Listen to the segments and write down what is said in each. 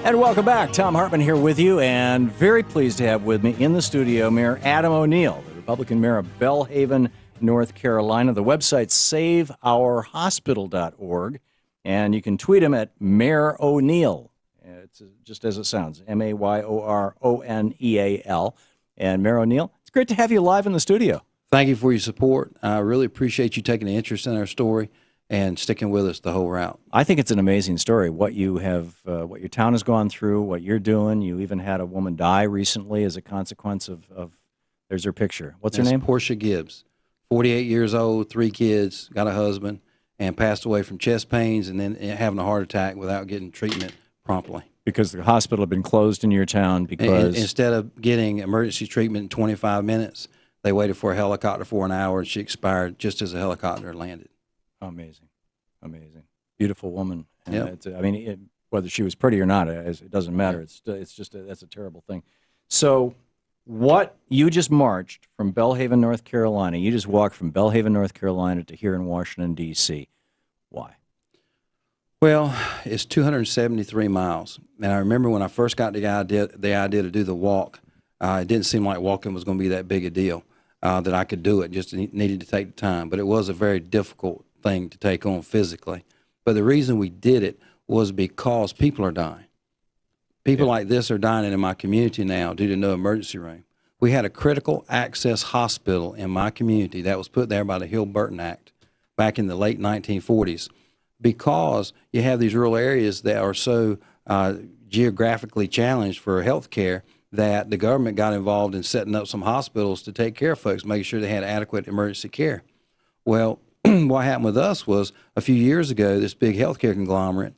And welcome back. Thom Hartmann here with you, and very pleased to have with me in the studio Mayor Adam O'Neill, the Republican mayor of Belhaven, North Carolina. The website saveourhospital.org, and you can tweet him at Mayor O'Neill. It's just as it sounds, Mayorroneal. And Mayor O'Neill, it's great to have you live in the studio. Thank you for your support. I really appreciate you taking an interest in our story and sticking with us the whole route. I think it's an amazing story, what you have, what your town has gone through, what you're doing. You even had a woman die recently as a consequence of there's her picture. What's her name? Portia Gibbs, 48 years old, 3 kids, got a husband, and passed away from chest pains and then having a heart attack without getting treatment promptly. Because the hospital had been closed in your town because... And instead of getting emergency treatment in 25 minutes, they waited for a helicopter for an hour, and she expired just as the helicopter landed. Amazing. Amazing. Beautiful woman. Yeah. I mean, whether she was pretty or not, it doesn't matter. It's just, that's a terrible thing. So you just marched from Belhaven, North Carolina. You just walked from Belhaven, North Carolina to here in Washington, D.C. Why? Well, it's 273 miles. And I remember when I first got the idea to do the walk, it didn't seem like walking was going to be that big a deal, that I could do it, just needed to take the time. But it was a very difficult thing to take on physically. But the reason we did it was because people are dying. People like this are dying in my community now due to no emergency room. We had a critical access hospital in my community that was put there by the Hill-Burton Act back in the late 1940s because you have these rural areas that are so geographically challenged for health care that the government got involved in setting up some hospitals to take care of folks, making sure they had adequate emergency care. Well, what happened with us was a few years ago, this big healthcare conglomerate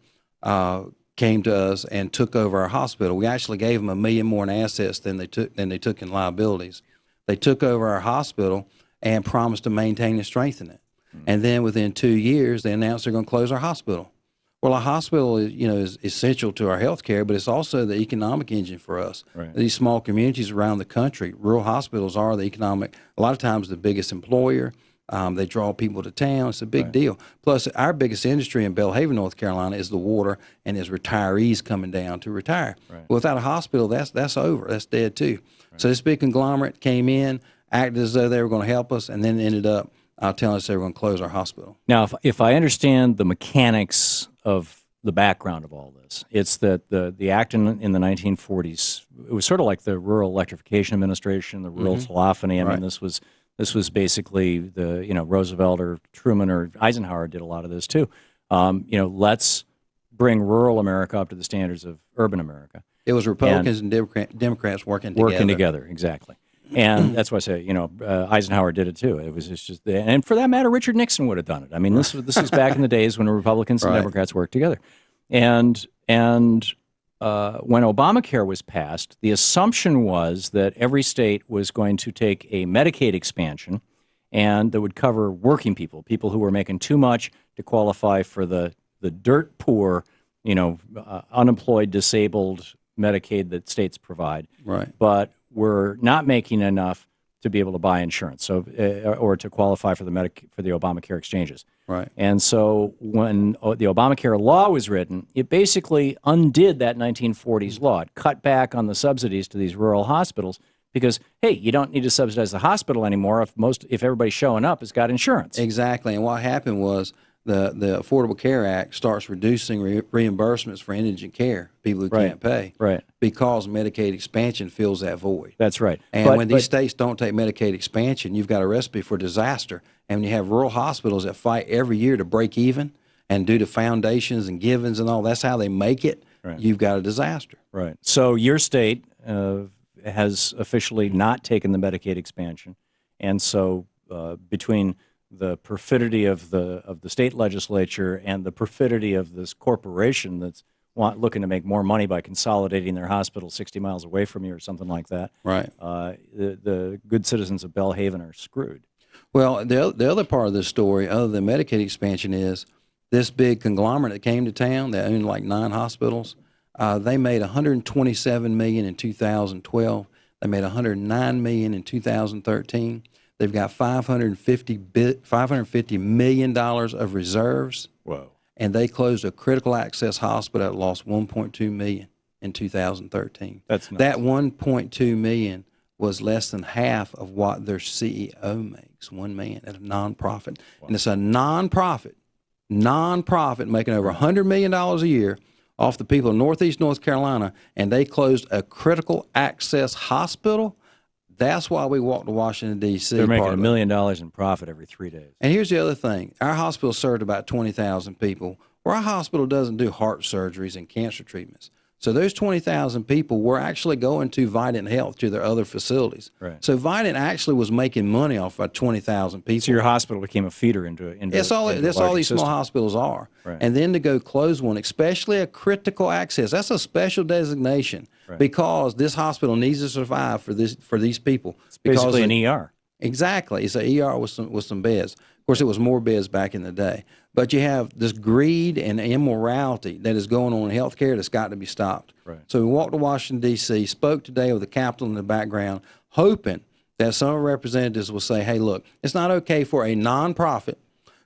came to us and took over our hospital. We actually gave them $1 million more in assets than they took in liabilities. They took over our hospital and promised to maintain and strengthen it. And then within 2 years, they announced they're going to close our hospital. Well, a hospital is essential to our health care, but it's also the economic engine for us. Right. These small communities around the country, rural hospitals are a lot of times the biggest employer. They draw people to town. It's a big deal. Plus, our biggest industry in Belhaven, North Carolina, is the water and is retirees coming down to retire. Right. Without a hospital, that's over. That's dead too. Right. So this big conglomerate came in, acted as though they were going to help us, and then ended up telling us they were going to close our hospital. Now, if I understand the mechanics of the background of all this, it's that the act in the 1940s, it was sort of like the Rural Electrification Administration, the Rural Telephony. I mean, this was basically the, Roosevelt or Truman or Eisenhower did a lot of this too. Let's bring rural America up to the standards of urban America. It was Republicans and Democrats working together. Working together, exactly. And that's why I say, Eisenhower did it too. It was just, and for that matter, Richard Nixon would have done it. I mean, this was back in the days when Republicans and Democrats worked together. And when Obamacare was passed, the assumption was that every state was going to take a Medicaid expansion, and that would cover working people, people who were making too much to qualify for the dirt poor, unemployed, disabled Medicaid that states provide. Right. But we're not making enough to be able to buy insurance, so or to qualify for the Obamacare exchanges. Right. And so when the Obamacare law was written, it basically undid that 1940s law. It cut back on the subsidies to these rural hospitals because, hey, you don't need to subsidize the hospital anymore if everybody showing up has got insurance. Exactly. And what happened was the Affordable Care Act starts reducing reimbursements for indigent care, people who can't pay, because Medicaid expansion fills that void. That's right. And when these states don't take Medicaid expansion, you've got a recipe for disaster. And when you have rural hospitals that fight every year to break even and due to foundations and givens and all, that's how they make it, you've got a disaster. Right. So your state has officially not taken the Medicaid expansion. And so between the perfidy of the state legislature and the perfidy of this corporation that's looking to make more money by consolidating their hospital 60 miles away from you or something like that. Right. The good citizens of Belhaven are screwed. Well, the other part of this story, other than Medicaid expansion, is this big conglomerate that came to town that owned like 9 hospitals. They made $127 million in 2012. They made $109 million in 2013. They've got $550 million of reserves. Whoa. And they closed a critical access hospital that lost $1.2 million. in 2013. That's nuts. That 1.2 million was less than half of what their CEO makes, one man at a nonprofit. Wow. And it's a nonprofit making over $100 million a year off the people of Northeast North Carolina, and they closed a critical access hospital. That's why we walked to Washington, D.C. They're making $1 million in profit every 3 days. And here's the other thing. Our hospital served about 20,000 people, where our hospital doesn't do heart surgeries and cancer treatments. So those 20,000 people were actually going to Vidant Health, to their other facilities. Right. So Vidant actually was making money off of 20,000 people. So your hospital became a feeder into that's all these small hospitals are. Right. And then to go close one, especially a critical access, that's a special designation, right, because this hospital needs to survive for these people. It's basically an ER. Exactly. It's an ER with some beds. Of course, it was more beds back in the day. But you have this greed and immorality that is going on in healthcare that's got to be stopped. Right. So we walked to Washington, D.C., spoke today with the Capitol in the background, hoping that some representatives will say, hey, look, it's not okay for a nonprofit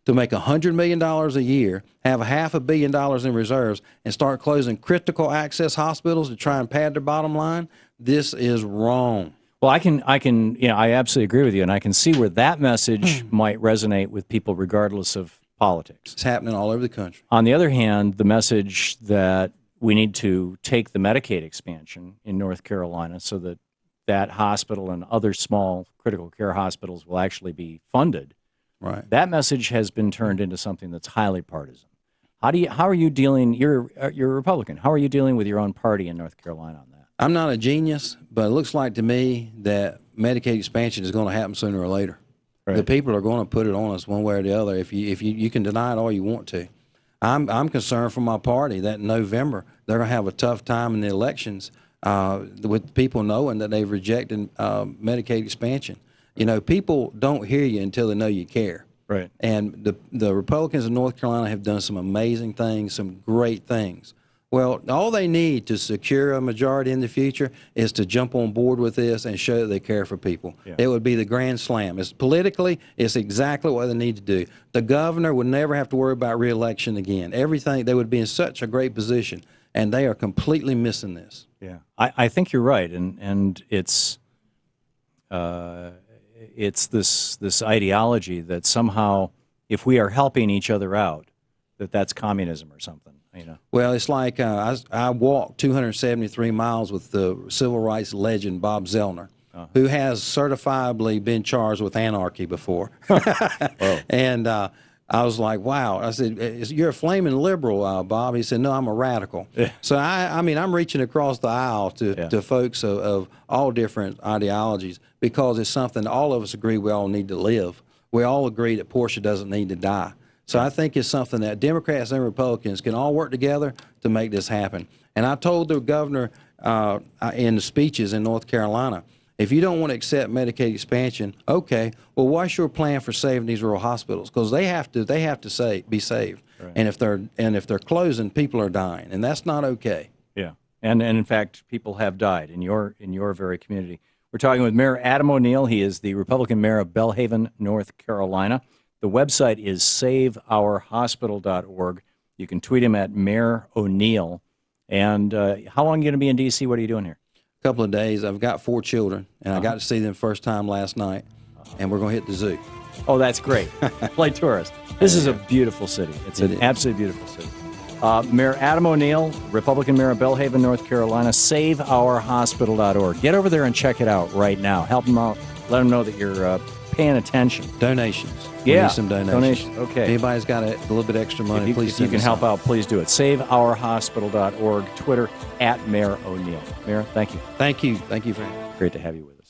to make $100 million a year, have $500 million in reserves, and start closing critical access hospitals to try and pad their bottom line. This is wrong. Well, I absolutely agree with you, and I can see where that message might resonate with people regardless of politics. It's happening all over the country. On the other hand, the message that we need to take the Medicaid expansion in North Carolina so that that hospital and other small critical care hospitals will actually be funded. Right. That message has been turned into something that's highly partisan. How are you dealing? You're a Republican. How are you dealing with your own party in North Carolina on that? I'm not a genius, but it looks like to me that Medicaid expansion is going to happen sooner or later. Right. The people are going to put it on us one way or the other. If you can deny it all you want to. I'm concerned for my party that in November they're going to have a tough time in the elections with people knowing that they've rejected Medicaid expansion. You know, people don't hear you until they know you care. Right. And the Republicans in North Carolina have done some amazing things, some great things. Well, all they need to secure a majority in the future is to jump on board with this and show that they care for people. Yeah. It would be the grand slam. Politically, it's exactly what they need to do. The governor would never have to worry about re-election again. Everything, they would be in such a great position, and they are completely missing this. Yeah, I think you're right, and it's this ideology that somehow, if we are helping each other out, that's communism or something. You know. Well, it's like I walked 273 miles with the civil rights legend Bob Zellner, who has certifiably been charged with anarchy before. And I was like, wow. I said, you're a flaming liberal, Bob. He said, no, I'm a radical. Yeah. So, I mean, I'm reaching across the aisle to folks of all different ideologies because it's something all of us agree we all need to live. We all agree that Portia doesn't need to die. So I think it's something that Democrats and Republicans can all work together to make this happen. And I told the governor in the speeches in North Carolina, if you don't want to accept Medicaid expansion, okay, well, what's your plan for saving these rural hospitals? Because they have to be saved. Right. And if they're closing, people are dying, and that's not okay. Yeah, and in fact, people have died in your very community. We're talking with Mayor Adam O'Neill. He is the Republican mayor of Belhaven, North Carolina. The website is saveourhospital.org. You can tweet him at Mayor O'Neill. And how long are you going to be in D.C.? What are you doing here? A couple of days. I've got 4 children, and I got to see them first time last night, and we're going to hit the zoo. Oh, that's great. Play tourist. This is a beautiful city. It's an absolutely beautiful city. Mayor Adam O'Neill, Republican mayor of Belhaven, North Carolina, saveourhospital.org. Get over there and check it out right now. Help them out. Let them know that you're paying attention. Donations. Yeah. We need some donations. Okay. If anybody's got a little bit extra money, please if you can help out, please do it. Saveourhospital.org. Twitter at Mayor O'Neill. Mayor, thank you. Thank you. Thank you for having me. Great to have you with us.